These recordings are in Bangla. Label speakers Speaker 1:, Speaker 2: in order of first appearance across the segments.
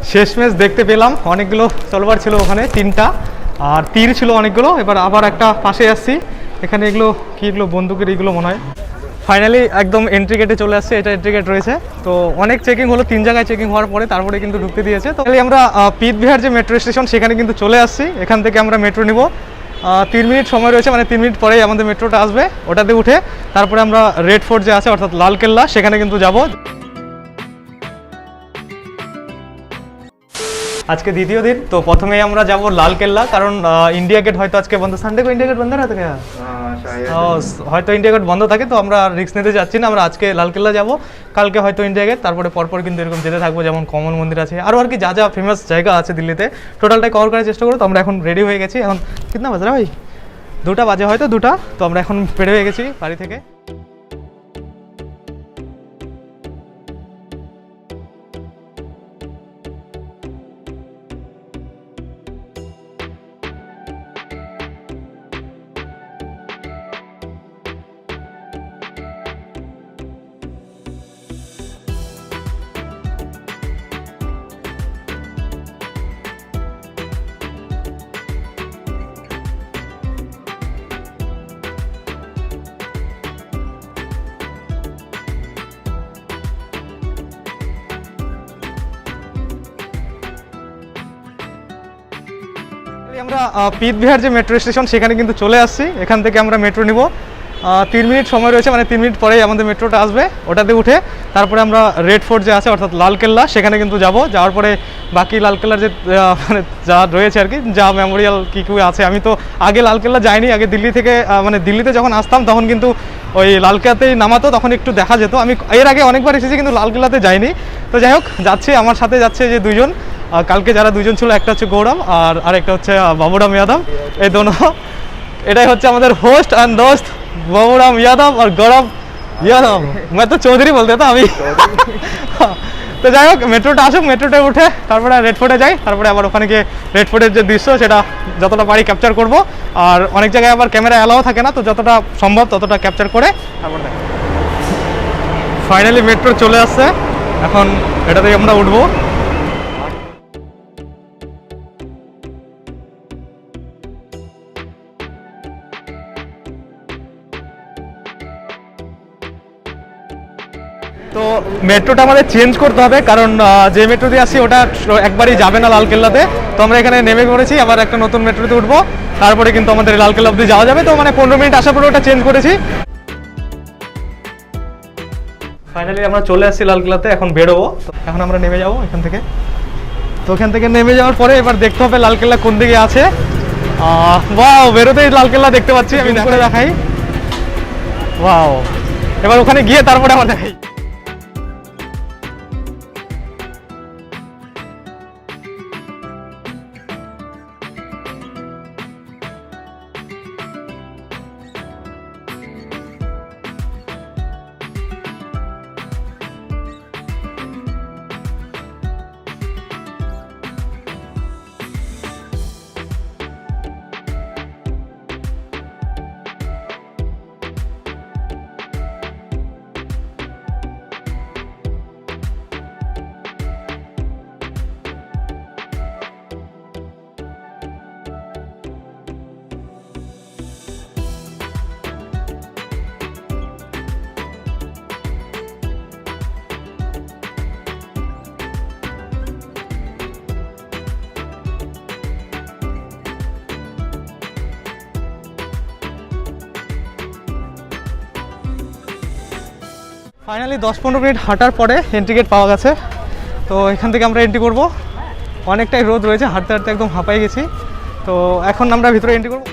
Speaker 1: শেষমেশ দেখতে পেলাম অনেকগুলো তলোয়ার ছিল ওখানে, 3টা, আর তীর ছিল অনেকগুলো। এবার আবার একটা পাশে আসছি, এখানে এগুলো কি, এগুলো বন্দুকের এগুলো মনে হয়। ফাইনালি একদম এন্ট্রি গেটে চলে আসছে, এটা এন্ট্রি গেট রয়েছে। তো অনেক চেকিং হলো, 3 জায়গায় চেকিং হওয়ার পরে তারপরে কিন্তু ঢুকতে দিয়েছে। তো আমরা পিতবিহার যে মেট্রো স্টেশন সেখানে কিন্তু চলে আসছি। এখান থেকে আমরা মেট্রো নিব, 3 মিনিট সময় রয়েছে, মানে 3 মিনিট পরেই আমাদের মেট্রোটা আসবে। ওটাতে উঠে তারপরে আমরা রেড ফোর্ট যে আছে অর্থাৎ লালকেল্লা সেখানে কিন্তু যাব। আজকে দ্বিতীয় দিন, তো প্রথমেই আমরা যাব লালকেল্লা, কারণ ইন্ডিয়া গেট হয়তো আজকে বন্ধ। সানডে কো ইন্ডিয়া গেট বন্ধ থাকে, হয়তো ইন্ডিয়া গেট বন্ধ থাকে। তো আমরা রিস্ক নিতে যাচ্ছি না, আমরা আজকে লালকেল্লা যাব, কালকে হয়তো ইন্ডিয়া গেট, তারপরে পরপর কিন্তু এরকম যেতে থাকবো। যেমন কমল মন্দির আছে, আরও আর কি যা যা ফেমাস জায়গা আছে দিল্লিতে, টোটালটাই কভার করার চেষ্টা করো। তো আমরা এখন রেডি হয়ে গেছি। এখন কিতনা বাজে ভাই, 2টা বাজে হয়তো, 2টা। তো আমরা এখন বের হয়ে গেছি বাড়ি থেকে। আমরা পিতবিহার যে মেট্রো স্টেশন সেখানে কিন্তু চলে আসছি। এখান থেকে আমরা মেট্রো নিব, 3 মিনিট সময় রয়েছে, মানে 3 মিনিট পরেই আমাদের মেট্রোটা আসবে। ওটাতে উঠে তারপরে আমরা রেড ফোর্ট যে আছে অর্থাৎ লালকেল্লা সেখানে কিন্তু যাব। যাওয়ার পরে বাকি লালকেল্লার যে মানে যা রয়েছে আর কি, যা মেমোরিয়াল কী কী আছে। আমি তো আগে লালকেল্লা যাইনি, আগে দিল্লি থেকে মানে দিল্লিতে যখন আসতাম তখন কিন্তু ওই লালকেল্লাতেই নামাতো, তখন একটু দেখা যেত। আমি এর আগে অনেকবার এসেছি কিন্তু লালকেল্লাতে যাইনি। তো যাই হোক, যাচ্ছি, আমার সাথে যাচ্ছে যে 2জন, কালকে যারা 2জন ছিল, একটা হচ্ছে গৌরব আর আরেকটা হচ্ছে বাবুরাম यादव। এই দোনো, এটাই হচ্ছে আমাদের হোস্ট অ্যান্ড দোস্ত বাবুরাম यादव আর গৌরব यादव। मैं तो চৌধুরী বলতে তো আমি। তো যাই হোক, মেট্রোটা আসুক, মেট্রোটা উঠে তারপরে রেড ফোর্টে যাই, তারপরে আবার ওখানে গিয়ে রেড ফোর্টের যে দৃশ্য সেটা যতটা পারি ক্যাপচার করব। আর অনেক জায়গায় আবার ক্যামেরা অ্যালাও থাকে না, তো যতটা সম্ভব ততটা ক্যাপচার করে তারপরে দেখ। ফাইনালি মেট্রো চলে আসছে, এখন এটাতেই আমরা উঠবো। তো মেট্রোটা আমাদের চেঞ্জ করতে হবে, কারণ যে মেট্রো দিয়ে আসছি ওটা একবারই যাবে না লালকেল্লাতে। তো আমরা এখানে নেমে পড়েছি, আবার একটা নতুন মেট্রোতে উঠবো, তারপরে কিন্তু আমাদের লালকেল্লা অব্দি যাওয়া যাবে। তো মানে 15 মিনিট আসার পরে ওটা চেঞ্জ করেছি। ফাইনালি আমরা চলে আসছি লালকেল্লাতে, এখন বেরোবো। তো এখন আমরা নেমে যাবো এখান থেকে। তো ওখান থেকে নেমে যাওয়ার পরে এবার দেখতে হবে লালকেল্লা কোন দিকে আছে। ওয়াও, বেরোতেই লালকেল্লা দেখতে পাচ্ছি, আমি করে দেখাই। ওয়াও, এবার ওখানে গিয়ে তারপরে আমরা দেখাই। ফাইনালি 10-15 মিনিট হাঁটার পরে এন্ট্রি গেট পাওয়া গেছে। তো এখান থেকে আমরা এন্ট্রি করব। অনেকটাই রোদ রয়েছে, হাঁটতে হাঁটতে একদম হাঁপাই গেছি। তো এখন আমরা ভিতরে এন্ট্রি করব।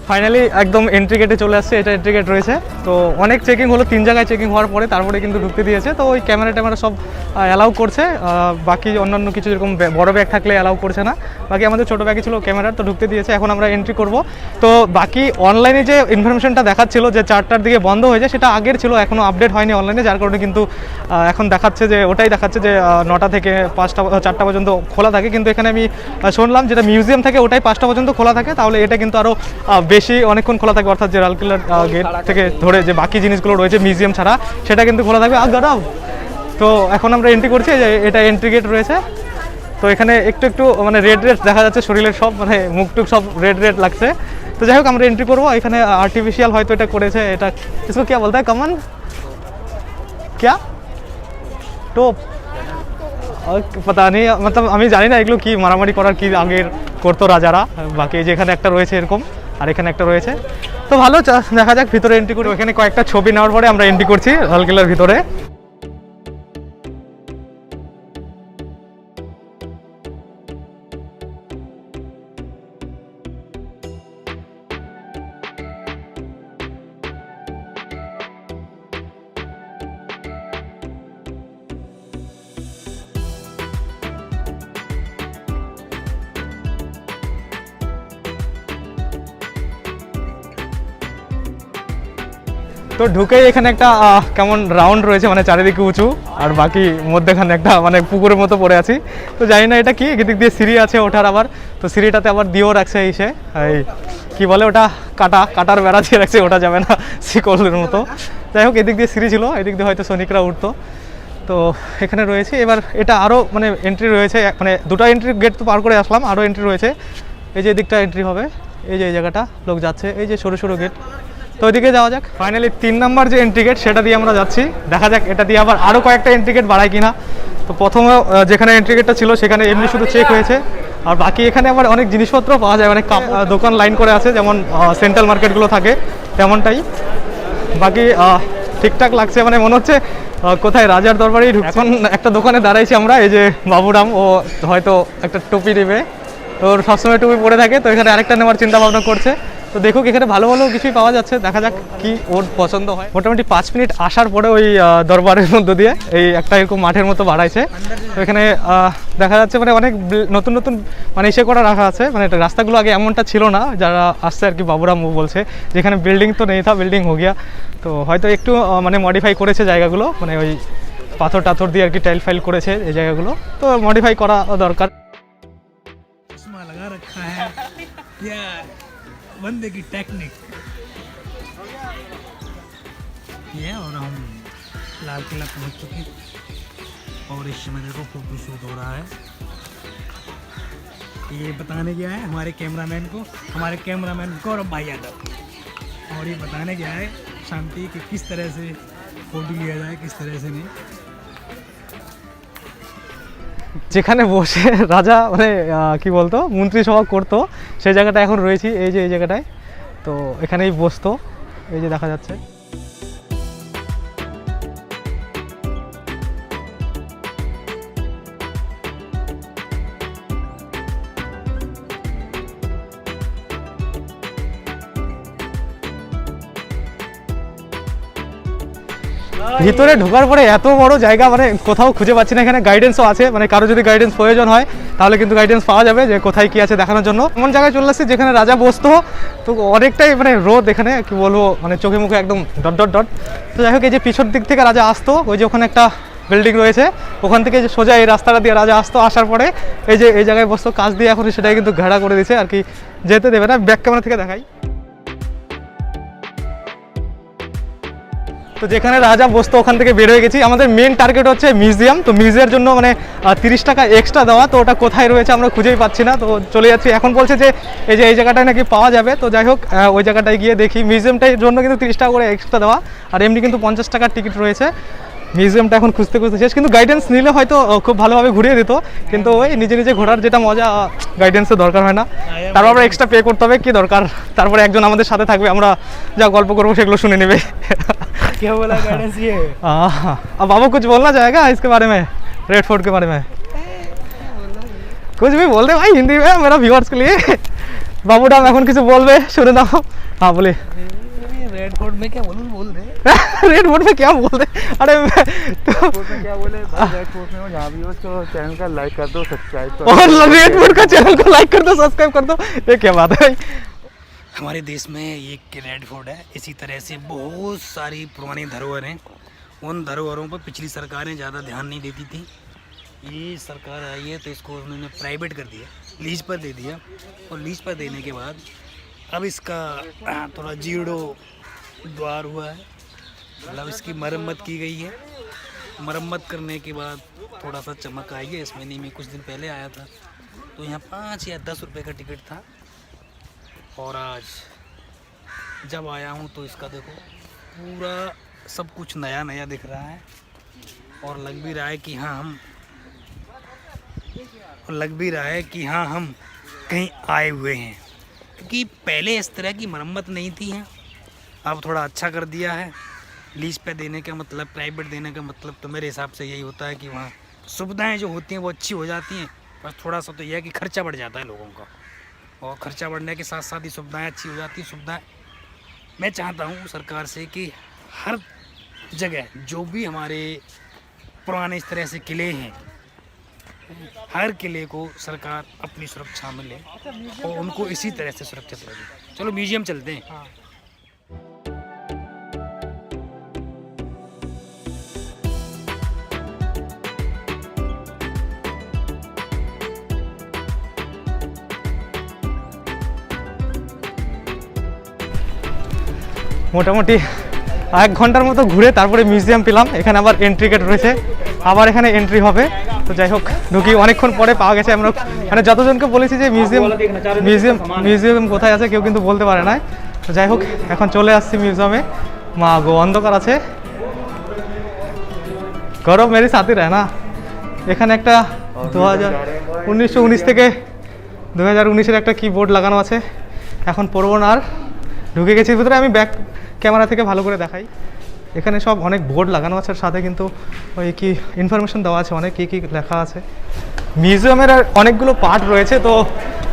Speaker 1: ফাইনালি একদম এন্ট্রি গেটে চলে আসছে, এটা এন্ট্রি গেট রয়েছে। তো অনেক চেকিং হলো, 3 জায়গায় চেকিং হওয়ার পরে তারপরে কিন্তু ঢুকতে দিয়েছে। তো ওই ক্যামেরা ট্যামেরা সব অ্যালাউ করছে, বাকি অন্যান্য কিছু যেরকম বড় ব্যাগ থাকলে অ্যালাউ করছে না, বাকি আমাদের ছোটো ব্যাগই ছিল ক্যামেরার, তো ঢুকতে দিয়েছে। এখন আমরা এন্ট্রি করব। তো বাকি অনলাইনে যে ইনফরমেশনটা দেখাচ্ছিল যে 4টার দিকে বন্ধ হয়ে যায়, সেটা আগের ছিল, এখনও আপডেট হয়নি অনলাইনে, যার কারণে কিন্তু এখন দেখাচ্ছে যে ওটাই দেখাচ্ছে যে 9টা থেকে 4টা পর্যন্ত খোলা থাকে। কিন্তু এখানে আমি শুনলাম যেটা মিউজিয়াম থেকে ওটাই 5টা পর্যন্ত খোলা থাকে, তাহলে এটা কিন্তু আরও বেশি অনেকক্ষণ খোলা থাকবে, অর্থাৎ যে লালকিল্লার গেট থেকে ধরে যে বাকি জিনিসগুলো রয়েছে মিউজিয়াম ছাড়া সেটা কিন্তু খোলা থাকবে। গারাও তো এখন আমরা এন্ট্রি করছি, যে এটা এন্ট্রি গেট রয়েছে। তো এখানে একটু একটু মানে রেড দেখা যাচ্ছে, শরীরের সব মানে মুখটুক সব রেড লাগছে। তো যাই হোক আমরা এন্ট্রি করবো। এখানে আর্টিফিশিয়াল হয়তো এটা করেছে, এটা इसको क्या बोलता है, कमन क्या টোপ पता नहीं, मतलब আমি জানি না এগুলো কি মারামারি করার কি আগের করতো রাজারা। বাকি যেখানে একটা রয়েছে এরকম, আর এখানে একটা রয়েছে। তো ভালো, দেখা যাক ভিতরে এন্ট্রি করি। এখানে কয়েকটা ছবি নেওয়ার পরে আমরা এন্ট্রি করছি লালকিল্লার ভিতরে। তো ঢুকেই এখানে একটা কেমন রাউন্ড রয়েছে, মানে চারিদিকে উঁচু, আর বাকি মধ্যেখানে একটা মানে পুকুরের মতো পড়ে আছি। তো জানি না এটা কি, এদিক দিয়ে সিঁড়ি আছে ওঠার, আবার তো সিঁড়িটাতে আবার দিয়েও রাখছে এসে, এই কী বলে ওটা, কাটার বেড়া দিয়ে রাখছে, ওটা যাবে না শিকলের মতো। যাই হোক এদিক দিয়ে সিঁড়ি ছিল, এদিক দিয়ে হয়তো সৈনিকরা উঠতো। তো এখানে রয়েছে। এবার এটা আরও মানে এন্ট্রি রয়েছে, মানে 2টা এন্ট্রি গেট তো পার করে আসলাম, আরও এন্ট্রি রয়েছে। এই যে এদিকটা এন্ট্রি হবে, এই যে এই জায়গাটা লোক যাচ্ছে, এই যে সরু সরু গেট। তো ওইদিকে যাওয়া যাক। ফাইনালি 3 নম্বর যে এন্ট্রি গেট সেটা দিয়ে আমরা যাচ্ছি, দেখা যাক এটা দিয়ে আবার আরও কয়েকটা এন্ট্রি গেট বাড়ায় কিনা। তো প্রথমে যেখানে এন্ট্রি গেটটা ছিল সেখানে এমনি শুধু চেক হয়েছে, আর বাকি এখানে আবার অনেক জিনিসপত্র পাওয়া যায়, মানে দোকান লাইন করে আছে, যেমন সেন্ট্রাল মার্কেটগুলো থাকে তেমনটাই। বাকি ঠিকঠাক লাগছে, মানে মনে হচ্ছে কোথায় রাজার দরবারেই ঢুকছে। এখন একটা দোকানে দাঁড়াইছি আমরা, এই যে বাবুরাম, ও হয়তো একটা টুপি নেবে, তোর সবসময় টুপি পরে থাকে, তো এখানে আরেকটা নেওয়ার চিন্তা ভাবনা করছে। তো দেখুক এখানে ভালো ভালো কিছুই পাওয়া যাচ্ছে, দেখা যাক কি ওর পছন্দ হয়। মোটামুটি 5 মিনিট আসার পরে ওই দরবারের মধ্য দিয়ে এই একটা এরকম মাঠের মতো বাড়াইছে। তো এখানে দেখা যাচ্ছে মানে অনেক নতুন নতুন মানে ইসে করা রাখা আছে, মানে রাস্তাগুলো আগে এমনটা ছিল না, যারা আসছে আর কি বাবুরাম বলছে, যেখানে বিল্ডিং তো নেই থা, বিল্ডিং হো গিয়া। তো হয়তো একটু মানে মডিফাই করেছে জায়গাগুলো, মানে ওই পাথর টাথর দিয়ে আর কি টাইল ফাইল করেছে এই জায়গাগুলো, তো মডিফাই করা দরকার।
Speaker 2: बंदे की टेक्निक ये है। और हम लाल किला पहुंच चुके हैं और इस समय देखो फोटो शूट हो रहा है। ये बताने गया है हमारे कैमरामैन गौरव भाई यादव, और ये बताने गया है शांति कि किस तरह से फोटो लिया जाए, किस तरह से नहीं।
Speaker 1: যেখানে বসে রাজা মানে কি বলতো মন্ত্রিসভা করতো, সেই জায়গাটা এখন রয়েছি, এই যে এই জায়গাটায়। তো এখানেই বসতো, এই যে দেখা যাচ্ছে। ভিতরে ঢোকার পরে এত বড় জায়গা, মানে কোথাও খুঁজে পাচ্ছি না। এখানে গাইডেন্সও আছে, মানে কারো যদি গাইডেন্স প্রয়োজন হয় তাহলে কিন্তু গাইডেন্স পাওয়া যাবে, যে কোথায় কি আছে দেখানোর জন্য। এমন জায়গায় চলে আসছি যেখানে রাজা বসতো, তো অনেকটাই মানে রোদ, এখানে কি বলবো মানে চোখে মুখে একদম ডট। তো যাই হোক এই যে পিছর দিক থেকে রাজা আসতো, ওই যে ওখানে একটা বিল্ডিং রয়েছে, ওখান থেকে যে সোজা এই রাস্তাটা দিয়ে রাজা আসতো, আসার পরে এই যে এই জায়গায় বসতো, কাজ দিয়ে এখন সেটাই কিন্তু ঘেরা করে দিয়েছে আর কি, যেতে দেবে না। ব্যাক ক্যামেরা থেকে দেখাই। তো যেখানে রাজা বসতো ওখান থেকে বের হয়ে গেছি। আমাদের মেন টার্গেট হচ্ছে মিউজিয়াম। তো মিউজিয়ামের জন্য মানে 30 টাকা এক্সট্রা দেওয়া, তো ওটা কোথায় রয়েছে আমরা খুঁজেই পাচ্ছি না। তো চলে যাচ্ছি, এখন বলছে যে এই জায়গাটায় নাকি পাওয়া যাবে। তো যাই হোক ওই জায়গাটায় গিয়ে দেখি। মিউজিয়ামটার জন্য কিন্তু 30 টাকা করে এক্সট্রা দেওয়া, আর এমনি কিন্তু 50 টাকার টিকিট রয়েছে। মিউজিয়ামটা এখন খুঁজতে শেষ, কিন্তু গাইডেন্স নিলে হয়তো খুব ভালোভাবে ঘুরিয়ে দিত, কিন্তু ওই নিজে ঘোরার যেটা মজা, গাইডেন্সের দরকার হয় না। তারপর আমরা এক্সট্রা পে করতে হবে, কি দরকার। তারপরে একজন আমাদের সাথে থাকবে, আমরা যা গল্প করবো সেগুলো শুনে নেবে।
Speaker 2: क्या बोला गाइडेंस ये?
Speaker 1: अब बाबू कुछ बोलना चाहेगा इसके बारे में, रेड फोर्ट के बारे में? कुछ भी बोल दे भाई हिंदी में, मेरा व्यूअर्स के लिए। বাবুটা এখন কিছু বলবে, শুনে দাও। হ্যাঁ বলে
Speaker 2: रेड फोर्ट में क्या बोल रहे
Speaker 1: रेड बोर्ड में क्या बोल रहे? अरे तो
Speaker 3: फोर्ट में क्या बोले भाई, रेड फोर्ट में हो जहाँ भी हो उसको चैनल का लाइक कर दो, सब्सक्राइब कर
Speaker 1: और रेड बोर्ड का चैनल को लाइक कर दो, सब्सक्राइब कर दो, ये क्या बात है?
Speaker 2: हमारे देश में एक रेड फोर्ट है। इसी तरह से बहुत सारी पुरानी धरोहर हैं। उन धरोहरों पर पिछली सरकारें ज़्यादा ध्यान नहीं देती थी। ये सरकार आई है तो इसको उन्होंने प्राइवेट कर दिया, लीज पर दे दिया। और लीज पर देने के बाद अब इसका थोड़ा जीरो द्वार हुआ है, मतलब इसकी मरम्मत की गई है। मरम्मत करने के बाद थोड़ा सा चमक आई है। इस महीने में कुछ दिन पहले आया था तो यहाँ 5 या 10 रुपए का टिकट था, और आज जब आया हूँ तो इसका देखो पूरा सब कुछ नया नया दिख रहा है। और लग भी रहा है कि हाँ हम कहीं आए हुए हैं, क्योंकि पहले इस तरह की मरम्मत नहीं थी है। अब थोड़ा अच्छा कर दिया है। लीज पे देने का मतलब, प्राइवेट देने का मतलब तो मेरे हिसाब से यही होता है कि वहाँ सुविधाएं जो होती हैं वो अच्छी हो जाती हैं। बस थोड़ा सा तो यह है कि खर्चा बढ़ जाता है लोगों का, और खर्चा बढ़ने के साथ साथ ही सुविधाएं अच्छी हो जाती हैं। सुविधाएं मैं चाहता हूँ सरकार से कि हर जगह जो भी हमारे पुराने इस तरह से किले हैं, हर किले को सरकार अपनी सुरक्षा में ले और उनको इसी तरह से सुरक्षित रखे। चलो म्यूजियम चलते हैं।
Speaker 1: মোটামুটি 1 ঘন্টার মতো ঘুরে তারপরে মিউজিয়াম পেলাম। এখানে আবার এন্ট্রি গেট রয়েছে, আবার এখানে এন্ট্রি হবে। তো যাই হোক, ঢুকি অনেকক্ষণ পরে পাওয়া গেছে। আমরা মানে যতজনকে বলেছি যে মিউজিয়াম কোথায় আছে কেউ কিন্তু বলতে পারে না। তো যাই হোক, এখন চলে আসছি মিউজিয়ামে। মা গো, অন্ধকার আছে। গৌরব মেরি সাথী রয় না। এখানে একটা 1919 থেকে 2019-এর একটা কি বোর্ড লাগানো আছে। এখন পড়বো না আর, ঢুকে গেছি ভিতরে। আমি ব্যাক ক্যামেরা থেকে ভালো করে দেখাই। এখানে সব অনেক বোর্ড লাগানো আছে, সাথে কিন্তু ওই কি ইনফরমেশন দেওয়া আছে, অনেক কী লেখা আছে। মিউজিয়ামের আর অনেকগুলো পার্ট রয়েছে। তো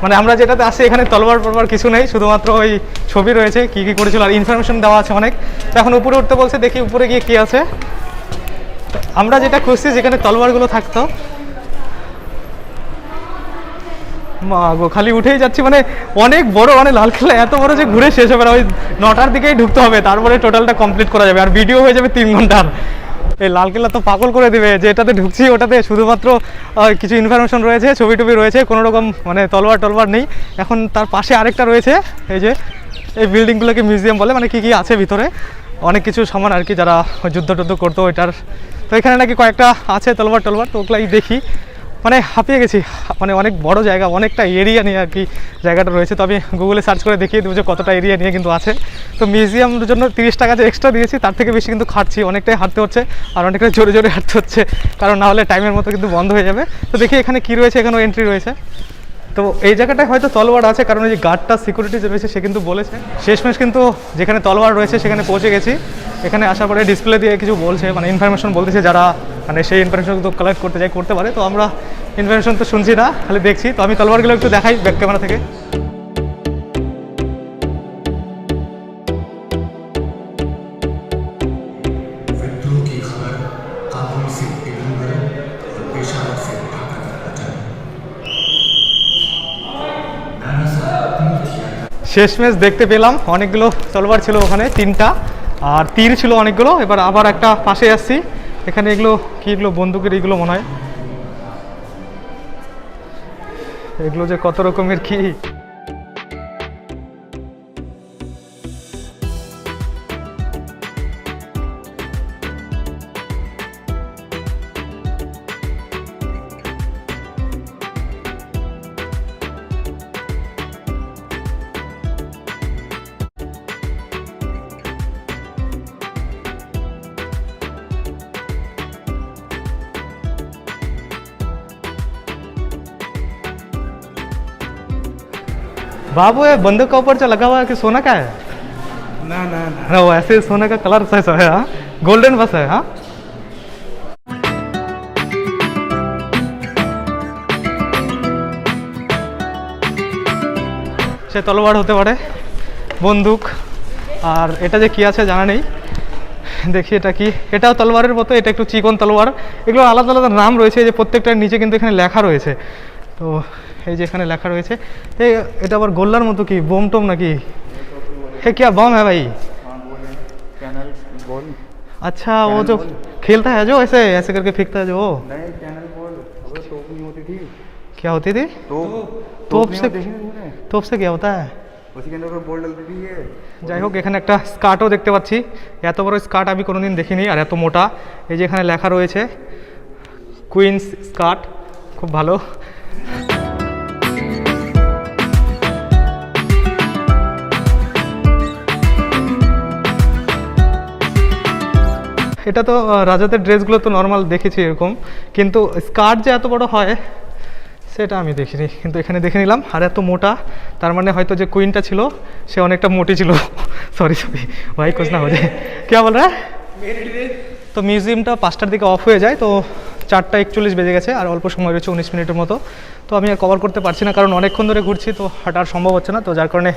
Speaker 1: মানে আমরা যেটাতে আসি এখানে তলবার কিছু নেই, শুধুমাত্র ওই ছবি রয়েছে কী করেছিল, আর ইনফরমেশন দেওয়া আছে অনেক। তো এখন উপরে উঠতে বলছে, দেখি উপরে গিয়ে কী আছে। আমরা যেটা খুঁজছি যেখানে তলবারগুলো থাকতো, মা গো খালি উঠেই যাচ্ছি। মানে অনেক বড়, মানে লালকেল্লা এত বড় যে ঘুরে শেষ হবে না। ওই 9টার দিকেই ঢুকতে হবে, তারপরে টোটালটা কমপ্লিট করা যাবে। আর ভিডিও হয়ে যাবে 3 ঘন্টার। এই লালকেল্লা তো পাগল করে দেবে যে এটাতে ঢুকছি, ওটাতে শুধুমাত্র কিছু ইনফরমেশন রয়েছে, ছবি টবি রয়েছে, কোনো রকম মানে তলবার নেই। এখন তার পাশে আরেকটা রয়েছে, এই যে এই বিল্ডিংগুলোকে মিউজিয়াম বলে। মানে কী আছে ভিতরে, অনেক কিছু সামান আর কি, যারা যুদ্ধ করতো ওইটার। তো এখানে নাকি কয়েকটা আছে তলবার, তো ওগুলাই দেখি। মানে হাঁপিয়ে গেছি, মানে অনেক বড় জায়গা, অনেকটা এরিয়া নিয়ে আর কি জায়গাটা রয়েছে। তো আমি গুগলে সার্চ করে দেখিয়ে দেবো যে কতটা এরিয়া নিয়ে কিন্তু আছে। তো মিউজিয়ামের জন্য 30 টাকা যে এক্সট্রা দিয়েছি তার থেকে বেশি কিন্তু খাটছি, অনেকটাই হাঁটতে হচ্ছে, আর অনেকটা জোরে হাঁটতে হচ্ছে, কারণ না হলে টাইমের মতো কিন্তু বন্ধ হয়ে যাবে। তো দেখি এখানে কী রয়েছে, এখানেও এন্ট্রি রয়েছে। তো এই জায়গাটায় হয়তো তলোয়ার আছে, কারণ এই যে গার্ডটা সিকিউরিটি যে রয়েছে সে কিন্তু বলেছে। শেষমেশ কিন্তু যেখানে তলোয়ার রয়েছে সেখানে পৌঁছে গেছি। এখানে আসার পরে ডিসপ্লে দিয়ে কিছু বলছে, মানে ইনফরমেশন বলতেছে, যারা মানে সেই ইনফরমেশন তো কালেক্ট করতে চাই করতে পারে। তো আমরা ইনফরমেশন তো শুনছি না, খালি দেখছি। তো আমি তলোয়ারগুলো একটু দেখাই ব্যাক ক্যামেরা থেকে। শেষমেশ দেখতে পেলাম অনেকগুলো তলোয়ার ছিল ওখানে, 3টা, আর তীর ছিল অনেকগুলো। এবার আবার একটা পাশে আসছি, এখানে এগুলো কি, এগুলো বন্দুকের এগুলো মনে হয়। এগুলো যে কত রকমের কি। बाबू ये बंदूक का ऊपर जो लगा हुआ है कि सोना का है?
Speaker 2: ना ना ना,
Speaker 1: ना वो ऐसे सोने का कलर ऐसा है, हाँ गोल्डन बस है। हाँ সে তলোয়ার হতে পারে, বন্দুক, আর এটা যে কি আছে জানা নেই। দেখি এটা কি, এটাও তলোয়ারের মতো, এটা একটু চিকন তলোয়ার। এগুলো আলাদা আলাদা নাম রয়েছে, যে প্রত্যেকটার নিচে কিন্তু এখানে লেখা রয়েছে। তো এই যে এখানে লেখা রয়েছে, এটা আবার গোল্লার মতো, কি বোম টোম নাকি? হে क्या बम है भाई?
Speaker 3: हाँ बोल रहे हैं कैनल बॉल।
Speaker 1: अच्छा वो जो खेलता है, जो ऐसे ऐसे करके फेंकता है, जो वो
Speaker 3: नहीं कैनल बॉल, अबे तोप नहीं होती थी।
Speaker 1: क्या होती थी?
Speaker 3: तोप
Speaker 1: तोप
Speaker 3: नहीं
Speaker 1: से
Speaker 3: होती थी तुमने?
Speaker 1: तोप से क्या होता है?
Speaker 3: उसी के अंदर तो बॉल डलती थी ये।
Speaker 1: যাই হোক, এখানে একটা স্কার্টও দেখতে পাচ্ছি। এত বড় স্কার্ট আমি কোনোদিন দেখিনি, আর এত মোটা। এই যে এখানে লেখা রয়েছে কুইন্স স্কার্ট, খুব ভালো। এটা তো রাজাদের ড্রেসগুলো তো নর্মাল দেখেছি এরকম, কিন্তু স্কার্ট যে এত বড় হয় সেটা আমি দেখিনি, কিন্তু এখানে দেখে নিলাম। আর এত মোটা, তার মানে হয়তো যে কুইনটা ছিল সে অনেকটা মোটি ছিল। সরি ভাই, কুছ না হো যায়। কে বল রা? তো মিউজিয়ামটা 5টার দিকে অফ হয়ে যায়, তো 4:41 বেজে গেছে, আর অল্প সময় রয়েছে, 19 মিনিটের মতো। তো আমি আর কভার করতে পারছি না, কারণ অনেকক্ষণ ধরে ঘুরছি, তো হাঁটার সম্ভব হচ্ছে না। তো যার কারণে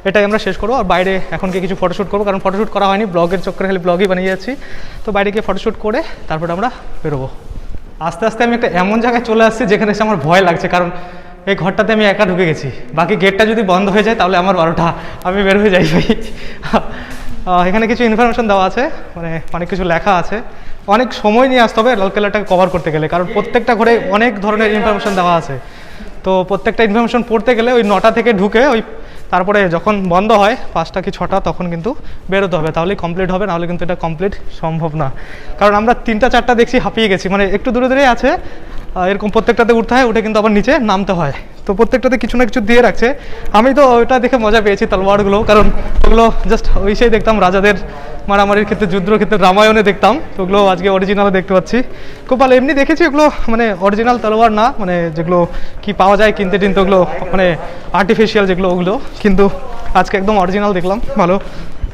Speaker 1: এটাই আমরা শেষ করবো। আর বাইরে এখন কিছু ফটোশ্যুট করবো, কারণ ফটোশ্যুট করা হয়নি, ব্লগের চক্করে খালি ব্লগই বানিয়ে যাচ্ছি। তো বাইরে গিয়ে ফটোশ্যুট করে তারপরে আমরা বেরোবো। আস্তে আস্তে আমি একটা এমন জায়গায় চলে আসছি যেখানে এসে আমার ভয় লাগছে, কারণ এই ঘরটাতে আমি একা ঢুকে গেছি। বাকি গেটটা যদি বন্ধ হয়ে যায় তাহলে আমার 12টা, আমি বের হয়ে যাই ভাই। এখানে কিছু ইনফরমেশন দেওয়া আছে, মানে অনেক কিছু লেখা আছে। অনেক সময় নিয়ে আসতে হবে লালকেল্লাটাকে কভার করতে গেলে, কারণ প্রত্যেকটা ঘরে অনেক ধরনের ইনফরমেশন দেওয়া আছে। তো প্রত্যেকটা ইনফরমেশন পড়তে গেলে ওই 9টা থেকে ঢুকে ওই তারপরে যখন বন্ধ হয় 5টা কি 6টা, তখন কিন্তু বেরোতে হবে, তাহলেই কমপ্লিট হবে, নাহলে কিন্তু এটা কমপ্লিট সম্ভব না। কারণ আমরা 3টা 4টা দেখছি, হাঁপিয়ে গেছি, মানে একটু দূরে দূরেই আছে, এরকম প্রত্যেকটাতে উঠতে হয়, উঠে কিন্তু আবার নিচে নামতে হয়। তো প্রত্যেকটাতে কিছু না কিছু দিয়ে রাখছে। আমি তো ওটা দেখে মজা পেয়েছি, তলোয়ারগুলো, কারণ ওগুলো জাস্ট ওই সেই দেখতাম রাজাদের মারামারির ক্ষেত্রে, যুদ্ধের ক্ষেত্রে, রামায়ণে দেখতাম, তো ওগুলো আজকে অরিজিনালে দেখতে পাচ্ছি, খুব ভালো। এমনি দেখেছি ওগুলো মানে অরিজিনাল তলোয়ার না, মানে যেগুলো কি পাওয়া যায় কিনতে টিনতে, ওগুলো মানে আর্টিফিশিয়াল যেগুলো, ওগুলো, কিন্তু আজকে একদম অরিজিনাল দেখলাম, ভালো।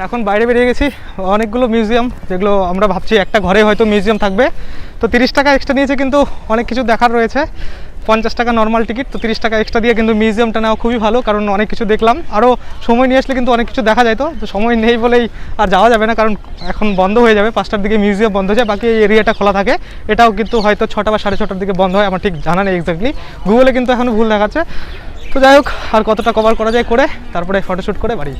Speaker 1: এখন বাইরে বেরিয়ে গেছি, অনেকগুলো মিউজিয়াম, যেগুলো আমরা ভাবছি একটা ঘরে হয়তো মিউজিয়াম থাকবে। তো 30 টাকা এক্সট্রা নিয়েছে, কিন্তু অনেক কিছু দেখার রয়েছে। 50 টাকা নর্মাল টিকিট, তো 30 টাকা এক্সট্রা দিয়ে কিন্তু মিউজিয়ামটা নেওয়া খুবই ভালো, কারণ অনেক কিছু দেখলাম। আরও সময় নিয়ে আসলে কিন্তু অনেক কিছু দেখা যায়, তো সময় নেই বলেই আর যাওয়া যাবে না, কারণ এখন বন্ধ হয়ে যাবে, 5টার দিকে মিউজিয়াম বন্ধ হয়ে যায়, বাকি এই এরিয়াটা খোলা থাকে। এটাও কিন্তু হয়তো 6টা বা 6:30টার দিকে বন্ধ হয়, আমার ঠিক জানা নেই এক্স্যাক্টলি, গুগলে কিন্তু এখনও ভুল দেখাচ্ছে। তো যাই হোক, আর কতটা কভার করা যায় করে তারপরে ফটোশ্যুট করে বাড়ি।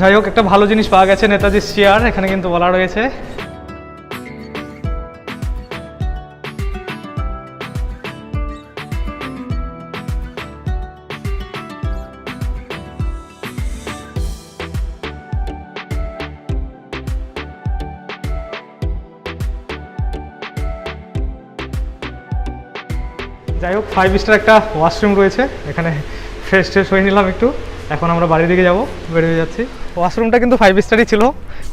Speaker 1: যাই হোক, একটা ভালো জিনিস পাওয়া গেছে, নেতাজির চেয়ার, এখানে কিন্তু বলা রয়েছে। যাই হোক, 5 স্টার একটা ওয়াশরুম রয়েছে এখানে, ফ্রেশ ট্রেশ হয়ে নিলাম একটু। এখন আমরা বাড়ির দিকে যাবো, বেরিয়ে যাচ্ছি। ওয়াশরুমটা কিন্তু 5 স্টারই ছিল,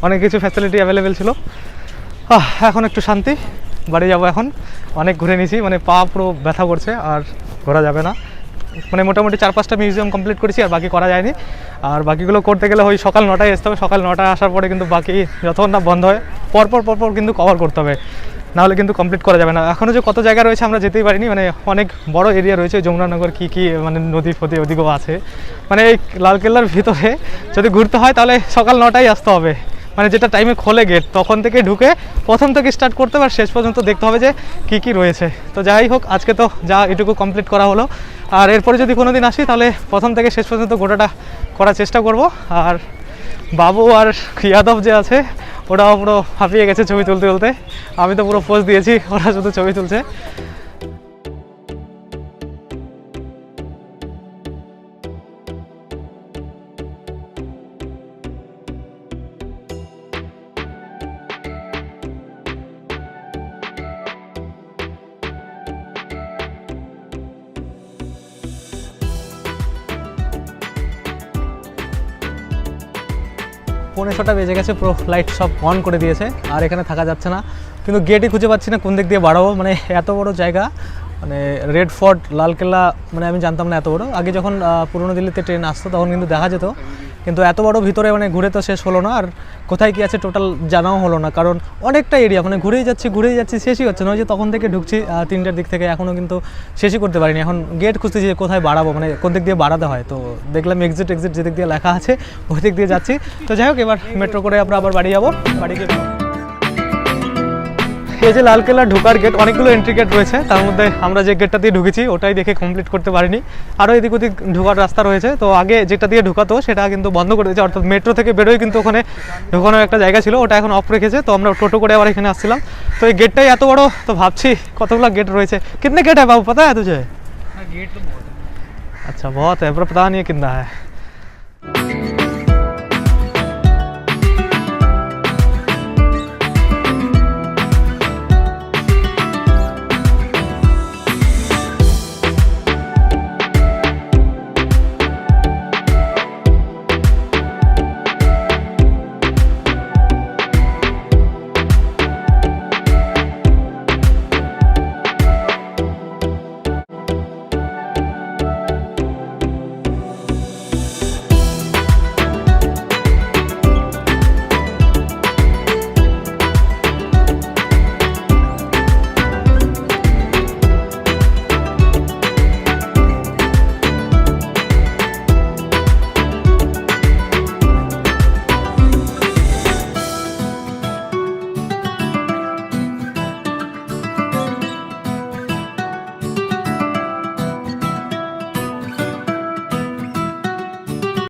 Speaker 1: অনেক কিছু ফ্যাসিলিটি অ্যাভেলেবেল ছিল। এখন একটু শান্তি, বাড়ি যাবো এখন। অনেক ঘুরে নিয়েছি, মানে পা পুরো ব্যথা করছে, আর ঘোরা যাবে না। মানে মোটামুটি 4-5টা মিউজিয়াম কমপ্লিট করেছি, আর বাকি করা যায়নি। আর বাকিগুলো করতে গেলে ওই সকাল 9টায় আসতে হবে, সকাল 9টায় আসার পরে কিন্তু বাকি যতক্ষণ না বন্ধ হয় পরপর কিন্তু কভার করতে হবে, নাহলে কিন্তু কমপ্লিট করা যাবে না। এখনও যে কত জায়গা রয়েছে আমরা যেতেই পারিনি, মানে অনেক বড় এরিয়া রয়েছে, যমুনানগর কী মানে নদী ফদী ওদিকেও আছে। মানে এই লালকেল্লার ভিতরে যদি ঘুরতে হয় তাহলে সকাল 9টায় আসতে হবে, মানে যেটা টাইমে খোলে গেট, তখন থেকে ঢুকে প্রথম থেকে স্টার্ট করতে হবে, আর শেষ পর্যন্ত দেখতে হবে যে কী রয়েছে। তো যাই হোক, আজকে তো যা এটুকু কমপ্লিট করা হলো, আর এরপরে যদি কোনো দিন আসি তাহলে প্রথম থেকে শেষ পর্যন্ত গোটাটা করার চেষ্টা করব। আর বাবু আর ইয়াদব যে আছে, ওরাও পুরো হাঁপিয়ে গেছে ছবি তুলতে তুলতে, আমি তো পুরো পোজ দিয়েছি, ওরা শুধু ছবি তুলছে। 6:45 বেজে গেছে, পুরো লাইট সব অন করে দিয়েছে আর এখানে থাকা যাচ্ছে না, কিন্তু গেটই খুঁজে পাচ্ছি না কোন দিক দিয়ে বাড়াবো। মানে এত বড় জায়গা, মানে রেড ফোর্ট, লালকেল্লা, মানে আমি জানতাম না এত বড়। আগে যখন পুরনো দিল্লিতে ট্রেন আসতো তখন কিন্তু দেখা যেত, কিন্তু এত বড় ভিতরে মানে ঘুরে তো শেষ হলো না, আর কোথায় কী আছে টোটাল জানাও হলো না, কারণ অনেকটা এরিয়া, মানে ঘুরেই যাচ্ছি শেষই হচ্ছে না। ওই যে তখন থেকে ঢুকছি 3টার দিক থেকে, এখনও কিন্তু শেষই করতে পারিনি। এখন গেট খুঁজতেছি যে কোথায় বাড়াবো, মানে কোন দিক দিয়ে বাড়াতে হয়। তো দেখলাম এক্সিট যেদিক দিয়ে লেখা আছে ওই দিক দিয়ে যাচ্ছি। তো যাই হোক, এবার মেট্রো করে আমরা আবার বাড়ি যাবো। বাড়ি গিয়ে এই যে লালকেল্লা ঢোকার গেট, অনেকগুলো এন্ট্রি গেট রয়েছে, তার মধ্যে আমরা যে গেটটা দিয়ে ঢুকেছি ওটাই দেখে কমপ্লিট করতে পারিনি। আরও এদিক ওদিক ঢোকার রাস্তা রয়েছে, তো আগে যেটা দিয়ে ঢোকাতো সেটা কিন্তু বন্ধ করে দিয়েছে, অর্থাৎ মেট্রো থেকে বেরোয় কিন্তু ওখানে ঢোকানোর একটা জায়গা ছিল, ওটা এখন অফ রেখেছে। তো আমরা টোটো করে আবার এখানে আসছিলাম। তো এই গেটটাই এত বড়, তো ভাবছি কতগুলো গেট রয়েছে। কিতনে গেট है बाबू, पता है तुझे?
Speaker 2: गेट तो बहुत है।
Speaker 1: अच्छा बहुत है, पर पता नहीं है कितना है।